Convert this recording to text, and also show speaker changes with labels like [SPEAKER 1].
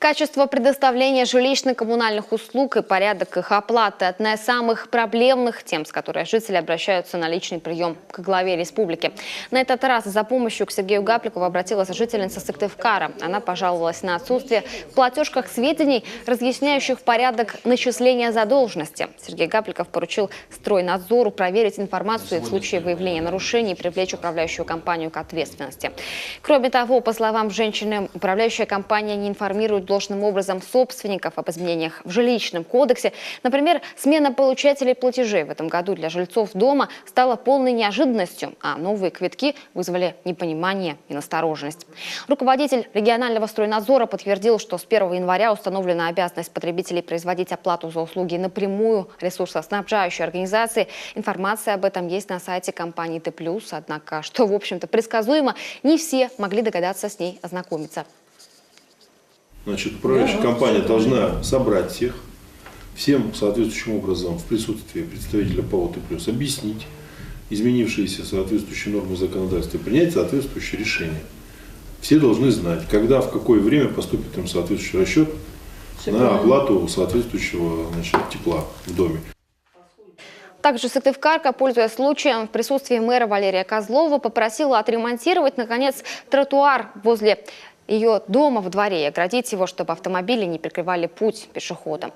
[SPEAKER 1] Качество предоставления жилищно-коммунальных услуг и порядок их оплаты – одна из самых проблемных тем, с которой жители обращаются на личный прием к главе республики. На этот раз за помощью к Сергею Гапликову обратилась жительница Сыктывкара. Она пожаловалась на отсутствие в платежках сведений, разъясняющих порядок начисления задолженности. Сергей Гапликов поручил стройнадзору проверить информацию и в случае выявления нарушений привлечь управляющую компанию к ответственности. Кроме того, по словам женщины, управляющая компания не информирует должным образом собственников об изменениях в жилищном кодексе. Например, смена получателей платежей в этом году для жильцов дома стала полной неожиданностью, а новые квитки вызвали непонимание и настороженность. Руководитель регионального стройнадзора подтвердил, что с 1 января установлена обязанность потребителей производить оплату за услуги напрямую ресурсоснабжающей организации. Информация об этом есть на сайте компании Т+, однако, что в общем-то предсказуемо, не все могли догадаться с ней ознакомиться.
[SPEAKER 2] Значит, управляющая компания должна собрать всем соответствующим образом в присутствии представителя ПАО Т+, объяснить изменившиеся соответствующие нормы законодательства, принять соответствующее решение. Все должны знать, когда, в какое время поступит им соответствующий расчет на оплату соответствующего тепла в доме.
[SPEAKER 1] Также Сыктывкарка, пользуясь случаем, в присутствии мэра Валерия Козлова попросила отремонтировать, наконец, тротуар возле ее дома во дворе и оградить его, чтобы автомобили не перекрывали путь пешеходам.